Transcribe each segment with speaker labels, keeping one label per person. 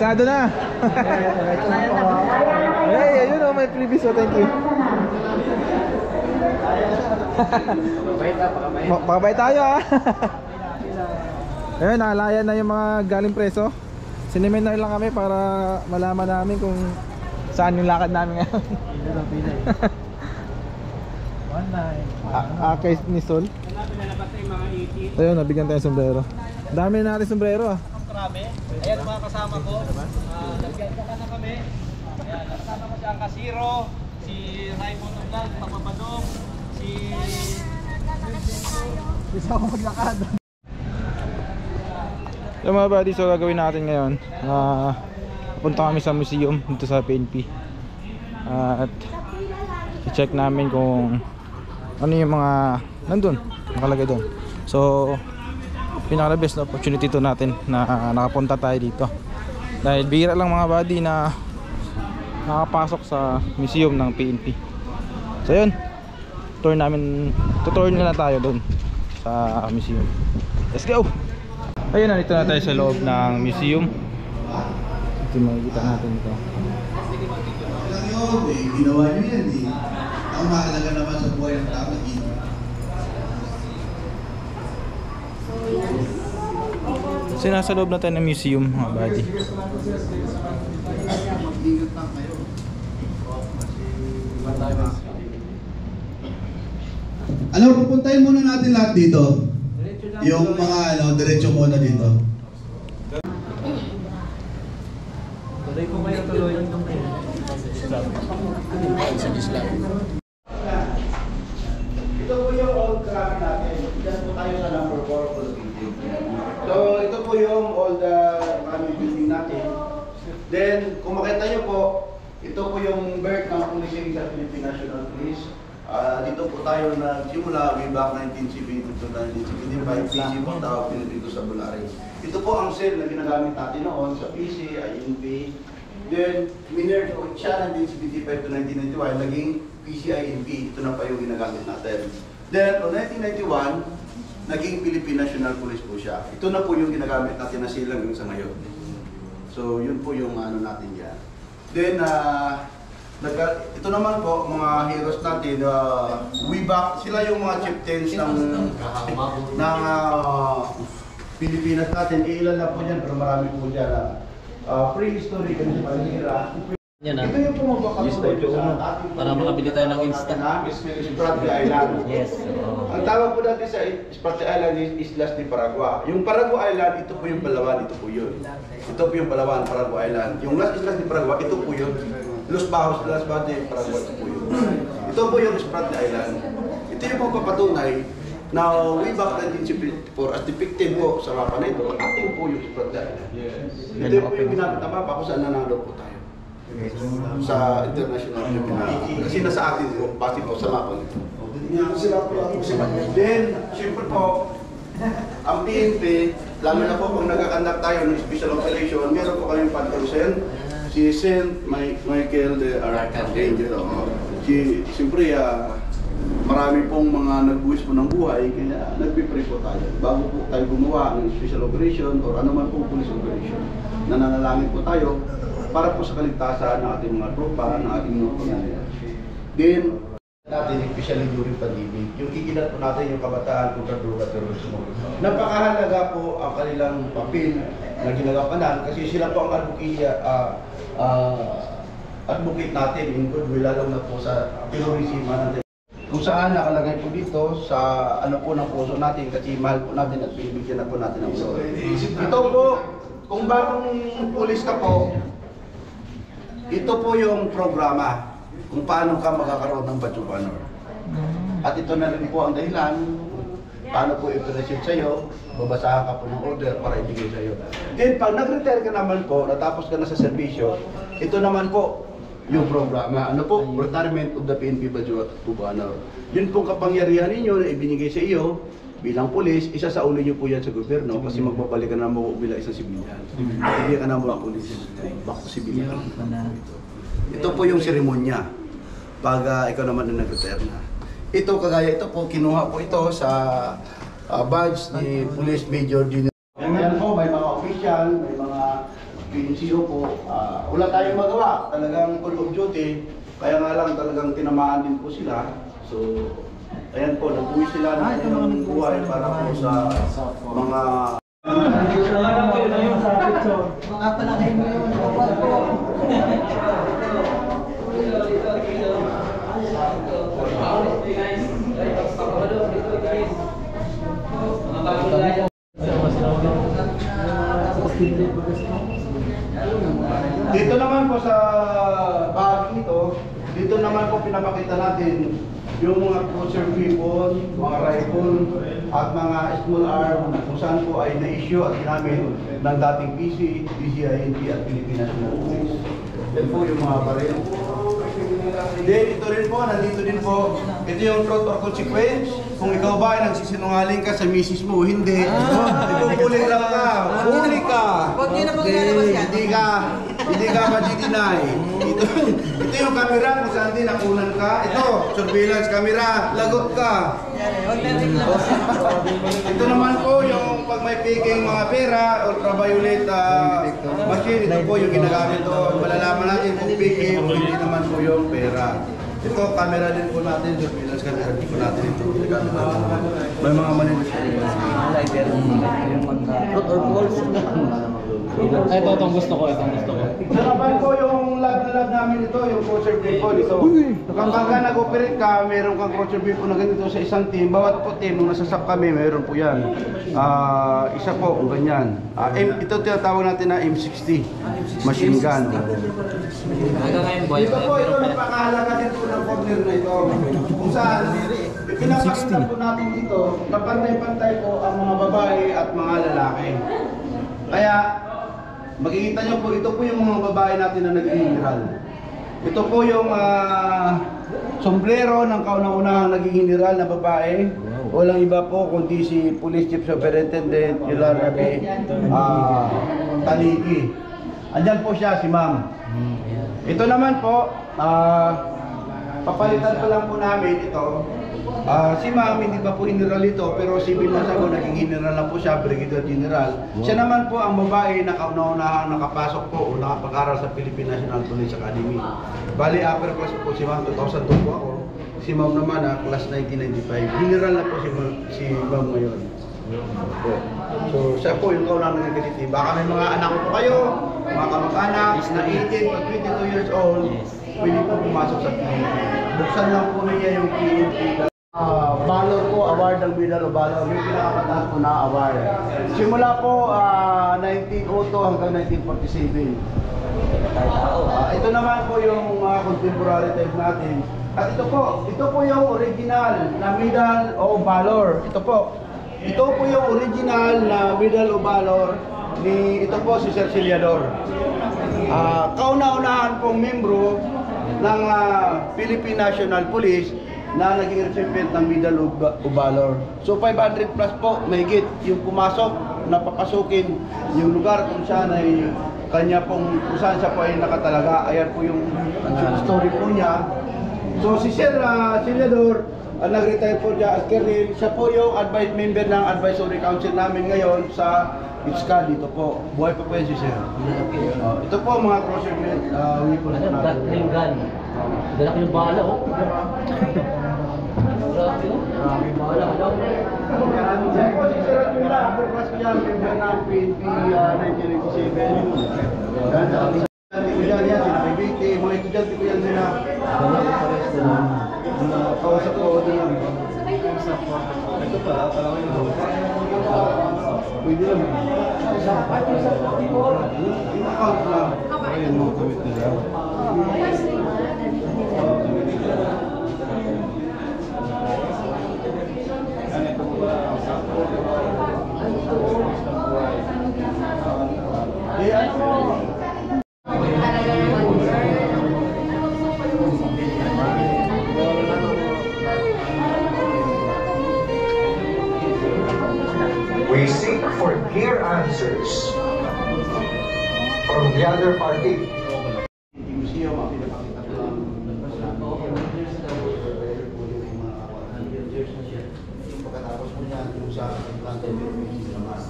Speaker 1: Sado na. Hey, ayun oh, may previous oh, thank you. Pakabay tayo ah. Ayun, nakalayan na yung mga galing preso. Sineminar lang kami para malaman namin kung saan yung lakad namin ngayon. Kay ni Sol. Ayun, nabigyan tayo ng sombrero. Dami na natin sombrero ah.
Speaker 2: Marami. Ayan mga kasama ko. Nagkanta na kami. Ayan, kasama ko si Angkasiro, si Raymond Vlog, Pagpapadong, si... Bisa ako maglakad.
Speaker 1: Yung mga buddy, so gagawin natin ngayon, punta kami sa museum dito sa PNP. At i-check namin kung ano yung mga nandun, nakalagay doon. So pinaka best na opportunity to natin na nakapunta tayo dito. Dahil bihira lang mga buddy na nakapasok sa museum ng PNP. So yun, tour nila tayo doon sa museum. Let's go! Ayun, nandito na tayo sa loob ng museum. Ito makikita natin ito.
Speaker 3: Ginawa nyo yan eh. Ang mahalaga naman sa buhay ng tao dito.
Speaker 1: Kasi nasa loob na tayo ng museum mga buddy.
Speaker 3: Ano, pupuntahin muna natin lahat dito. Yung mga diretso muna dito.
Speaker 2: Tuloy po kayo, tuloy.
Speaker 3: Ito po yung old craft natin. Diyan po tayo sa number 4 for the building. So, ito po yung old building natin. Then, kung makita nyo po, ito po yung birth ng policing sa Philippine National Police. Dito po tayo nagsimula way back 1970 to 1975, PC po tawag dito sa Bulari. Ito po ang cell na ginagamit natin noon sa PC, INP. Then, minerd po siya 1975 to 1991, naging PC, INP. Ito na pa yung ginagamit natin. Then, noong 1991, naging Philippine National Police po siya. Ito na po yung ginagamit natin na silang yung sa ngayon. So, yun po yung ano natin yan. Then, ito naman po, mga heroes natin, way back, sila yung mga chieftains ng Pilipinas natin. Iilan lang po dyan, pero marami po dyan. Prehistory, ganun sa Palmira.
Speaker 2: Yan na.
Speaker 3: Ito yung pumabaka po
Speaker 2: Para makabili tayo ng instant.
Speaker 3: Spratly Island.
Speaker 2: Yes.
Speaker 3: Ang tawag po natin sa Spratly Island is Islas de Paragua. Yung Paragua Island, ito po yung Palawan, ito po yun. Ito po yung Palawan, Paragua Island. Yung Las Islas de Paragua, ito po yun. Los Bajos, Las Bajos de Paragua, ito po yun. Ito po yung Spratly Island. Ito yung pagpapatunay na way back 1974 as depicted po sa mapa na ito, ating po yung Spratly Island. Ito po yung ginamit na mapa kung saan nanalo po tayo sa international community. Kasi nasa atin po, base po sa mapa nito. Then, siyempre po, ang PNP, lalo na po kung nagkakandak tayo ng special operation, meron po kayong patrosen, si Saint Michael de Archangel. Siyempre, marami pong mga nagbuwis po ng buhay, kaya nagpipray po tayo. Bago po tayo gumawa ng special operation or anuman po police operation, nananalangin po tayo para po sa kaligtasan ng ating mga tropa, ng ating mga pamilya. Then, natin, especially during pandemic, yung iginat po natin yung kabataan kontra droga terrorismo. Napakahalaga po ang kanilang papel na ginagampanan kasi sila po ang advocate natin in goodwill, lalo na po sa terrorism natin. Kung saan nakalagay po dito sa ano po ng puso natin kasi mahal po natin at binibigyan na po natin ng puso. Ito po, kung bagong pulis ka po, ito po yung programa kung paano ka magkakaroon ng badge of honor. At ito na rin po ang dahilan paano po i-present sa'yo, babasahan ka po ng order para ibigay sa'yo. Then pag nag-retire ka naman po, natapos ka na sa serbisyo, ito naman po yung programa. Ano po? Retirement of the PNP Badge of Honor. Yun pong kapangyarihan ninyo na ibinigay sa iyo bilang pulis, isa sa ulo nyo po yan sa gobyerno kasi magbabalik ka na mo bilang isang sibilyan. Hindi ka na mga pulis, back to sibilyan. Ito po yung seremonya pag ikaw naman na nag-retire na. Ito kagaya ito po, kinuha po ito sa badge ni Police Major General. Yan po, may mga official, may mga PNC PCO po, wala tayong magawa. Talagang full of duty. Kaya nga lang talagang tinamaan din po sila. So, ayan po, nag-uwi sila ng buhay para po sa mga...
Speaker 4: Makapalakin mo yun.
Speaker 3: Dito naman po sa bahagi ito, dito naman po pinapakita natin yung mga cruiser weapon, mga rifle, at mga small arm kung saan po ay na-issue at ginamit ng dating PC, DCINP at Pilipinas National Police. Yan po yung mga baril. Then ito rin po, nandito din po, ito yung truth or consequence. Kung ikaw ba ay nagsisinungaling ka sa misis mo, hindi. Ipupuli lang ka, huli ka.
Speaker 4: Huwag niyo na pong ilalabas yan.
Speaker 3: Hindi ka ma-deny. Ito yung camera kung saan din nakunan ka. Ito, surveillance camera, lagot ka.
Speaker 4: Huwag na rin labas yan.
Speaker 3: Ito naman po yung pag may peking mga pera, ultraviolet machine, ito po yung ginagamit doon. Malalaman natin kung peking o hindi naman po yung pera. Ito, camera din po natin, surveillance camera din po natin ito. May mga malinis po.
Speaker 2: Ito, itong gusto ko.
Speaker 3: Nakapan po yung lab na lab namin ito, yung cruiser vehicle ito. Kapag nag-operate ka, meron kang cruiser vehicle na ganito sa isang team. Bawat po team, nung nasasap kami, meron po yan. Isa po, ganyan. Ito tinatawag natin na M60 machine gun. Ito po, ito napakahalaga din po ng corner na ito. Kung saan, pinapakita po natin dito na pantay-pantay po ang mga babae at mga lalaki. Kaya, makikita nyo po, ito po yung mga babae natin na nag-general. Ito po yung sombrero ng kauna-unahang naging general na babae. Walang iba po kundi si Police Chief Superintendent Yolanda B. Taligi. Andyan po siya, si ma'am. Ito naman po, papalitan pa lang po namin ito. Si ma'am, hindi pa po general ito, pero civil na siya, naging general na po siya, brigadier general. Siya naman po ang babae na kauna-unahang nakapasok po o nakapag-aral sa Philippine National Police Academy. Bali, upper class po si ma'am, 2002 po ako. Si ma'am naman, class 1995. General na po si ma'am ngayon. So, siya po yung kaunang nagigiliti. Baka may mga anak po kayo, mga kamag-anak na 18 o 22 years old, pwede po pumasok sa PNP. Buksan lang po niya yung PNP. Valor po, award ng Medal of Valor, yung pinakapataas po na award. Simula po 1902 hanggang 1947. Ito naman po yung contemporary type natin. At ito po yung original na Medal of Valor. Ito po yung original na Medal of Valor ni ito po si Sir Ciliador. Kauna-unahan pong membro ng Philippine National Police na naging recipient ng Medal of Valor. So 500 plus po, mahigit yung pumasok, napapasukin yung lugar kung saan ay kanya pong, kung saan siya po ay nakatalaga. Ayan po yung story po niya. So si Sir Ciliador, nag-retire po siya as colonel. Siya po yung member ng advisory council namin ngayon sa ITSCA dito po. Buhay pa po yan si Sir. Ito po mga cruiser weapons natin.
Speaker 4: Gatling gun. Dala ko yung bala, oh. Grabe, oh. Grabe bala, ano?
Speaker 3: Siya po si Sir Atwila, upper class po yan, member ng PNP 1987. Yan, mga estudyante ko yan nila. Kausap ko din. Ito pa, parang yun. Pwede lang. Yung account lang. Ayun, mga kawit nila.
Speaker 5: We seek for clear answers from the other party.
Speaker 3: Museum, pinapakita ko lang. Pagkatapos po niyan, yung sa planted naman.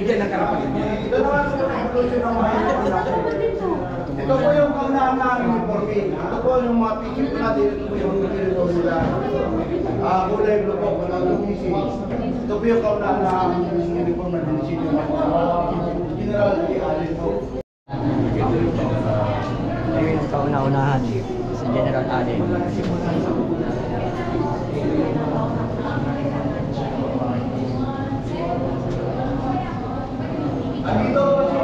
Speaker 4: Bigyan ng karapatan niya.
Speaker 3: Ito naman po yung conclusion ng mga ito po yung kaunahan namin uniforme. Ito po yung mga picture po natin. Ito po yung uniforme nila. Kulay blue po, wala ng PC. Ito po yung kaunahan namin uniforme na dinisino. General Allen po.
Speaker 4: Ito yung kauna-unahan si General Allen.
Speaker 3: Andito po si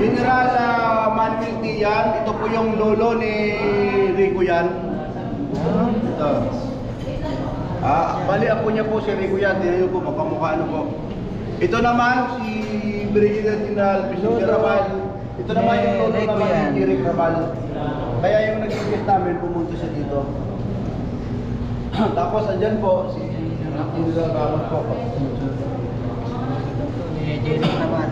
Speaker 3: General Manuel Tian. Ito po yung lolo ni Rico yan. Ito. Bali ako niya po si Rico yan. Tingnan po, magkamukha ano po. Ito naman si Brigadier General Vicente Rabal. Ito naman yung lolo naman ni Rick Rabal. Kaya yung nag-invite namin, pumunta siya dito. Tapos andyan po si General Ramos po.
Speaker 4: General naman.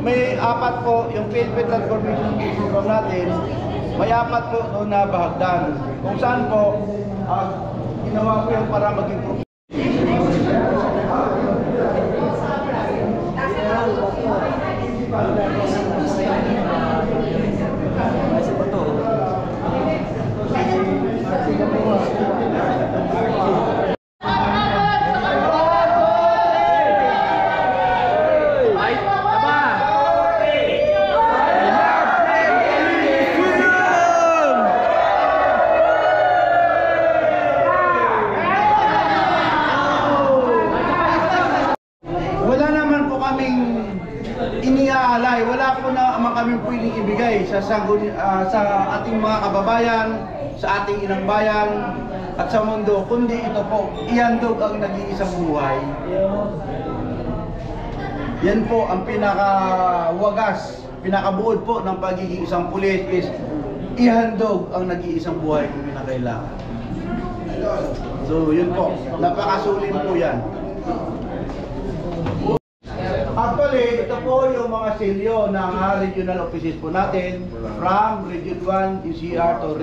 Speaker 3: May apat po yung PNP Transformation Program natin. May apat po doon na bahagdan. Kung saan po ginawa po yung para maging iniaalay, wala po naman kami pwedeng ibigay sa ating mga kababayan, sa ating inang bayan, at sa mundo, kundi ito po, ihandog ang nag-iisang buhay. Yan po ang pinakawagas, pinakabuod po ng pagiging isang pulis is ihandog ang nag-iisang buhay kung pinakailangan. So yun po, napakasulin po yan. Actually, ito po yung mga selyo ng regional offices po natin from Region 1, UCR to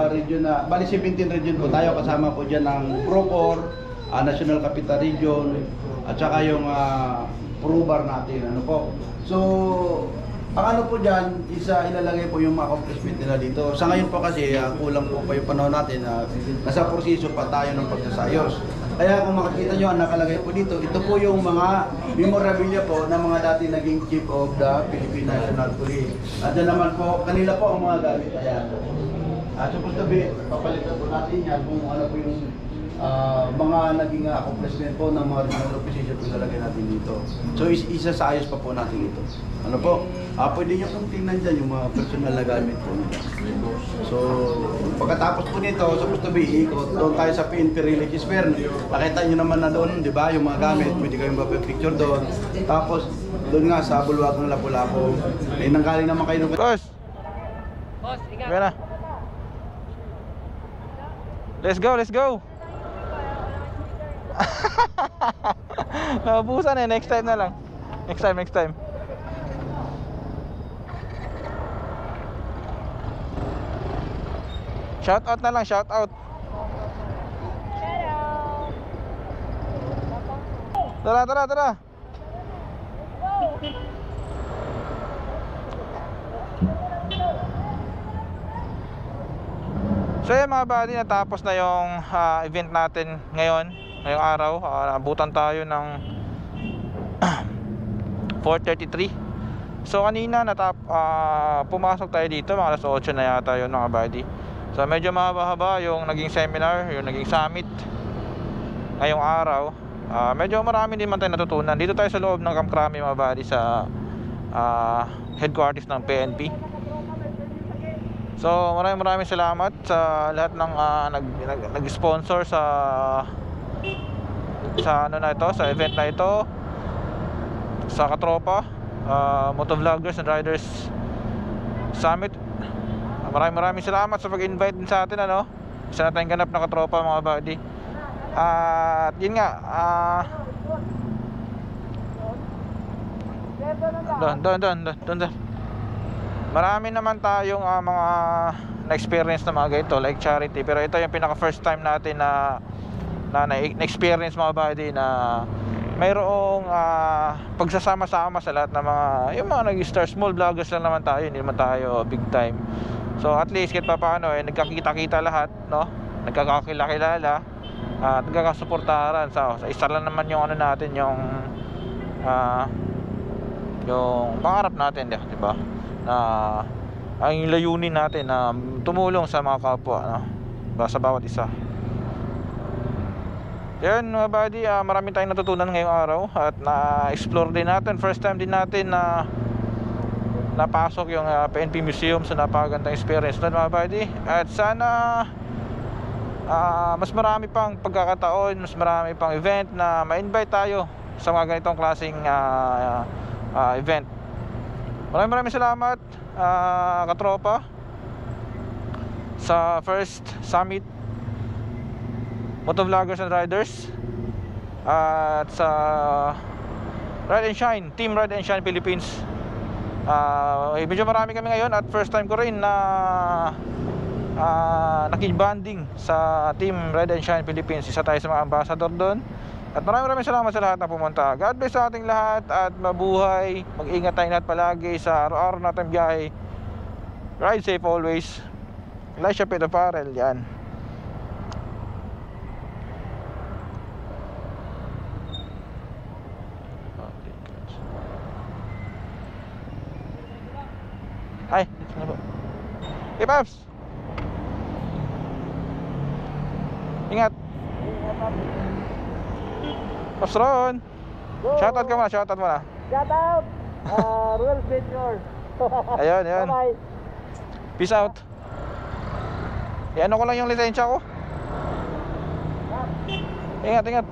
Speaker 3: Region, bali 17 region po tayo, kasama po dyan ng PROCOR, National Capital Region, at saka yung PROBAR natin. Ano po. So, ang ano po dyan, ilalagay po yung mga accomplishment nila dito. Sa ngayon po kasi, kulang po pa yung panahon natin, nasa proseso pa tayo ng pagsasayos. Kaya kung makikita nyo, ang nakalagay po dito, ito po yung mga memorabilia po ng mga dati naging Chief of the Philippine National Police. At yan naman po, kanila po ang mga gamit. Ayan. Supposed to be, papalitan po natin yan kung ano po yung mga naging accomplishment po ng mga regional officers po ilalagay natin dito. So isa sa ayos pa po natin ito. Ano po? Pwede nyo kung tingnan dyan yung mga personal na gamit po nila. So pagkatapos po nito, supposed to be ikot doon tayo sa PNP Religious Fair. Nakita nyo naman na doon, di ba, yung mga gamit, pwede kayong mapipicture doon. Tapos doon nga sa bulwag ng Lapu-Lapu, nanggaling naman kayo ng...
Speaker 1: Boss! Boss, ingat! Let's go, let's go! Naubusan next time na lang. Next time. Shout out na lang, shout out. Tara. So yun mga buddy, natapos na yung event natin ngayong araw. Nabutan tayo ng 4:33. So kanina pumasok tayo dito, mga alas 8 na yata yun mga buddy. So medyo mahaba-haba yung naging seminar, yung naging summit ngayong araw. Medyo marami din man tayo natutunan. Dito tayo sa loob ng Camp Crame mga buddy, sa headquarters ng PNP. So maraming salamat sa lahat ng nag-sponsor sa ano na ito, sa event na ito, sa Katropa Motovloggers and Riders Summit. Maraming salamat sa pag-invite din sa atin, ano. Isa na tayong ganap na katropa mga buddy. At yun nga, doon. Marami naman tayong mga na-experience na mga ganito like charity, pero ito yung pinaka first time natin na na-experience mga buddy na mayroong pagsasama-sama sa lahat ng mga yung mga nag-start, small vloggers lang naman tayo, hindi naman tayo big time. So at least kahit pa paano nagkakita-kita lahat, no? Nagkakakilala at nagkakasuportahan. Sa isa lang naman yung natin, yung pangarap natin, di ba? Na ang layunin natin na tumulong sa mga kapwa, no? Sa bawat isa. Yan mga buddy, marami tayong natutunan ngayong araw at na-explore din natin. First time din natin na napasok yung PNP Museum. So napakagandang experience doon mga buddy. At sana mas marami pang pagkakataon, mas marami pang event na ma-invite tayo sa mga ganitong klaseng event. Maraming salamat katropa sa first summit Motovloggers and Riders at sa Ride and Shine, Team Ride and Shine Philippines. Medyo marami kami ngayon at first time ko rin na nakibanding sa Team Ride and Shine Philippines. Isa tayo sa mga ambassador doon. At maraming salamat sa lahat na pumunta. God bless sa ating lahat at mabuhay. Mag-ingat tayong lahat palagi sa araw-araw natin biyahe. Ride safe always. Elisha Pedro Farrell, yan. Ay, ano po? Hey Paps! Ingat! Paps Ron! Shoutout ka muna, shoutout muna.
Speaker 2: Shoutout! Ruel Senior.
Speaker 1: Ayun, ayun.
Speaker 2: Bye-bye.
Speaker 1: Peace out. Ano ko lang yung lisensya ko. Ingat, ingat.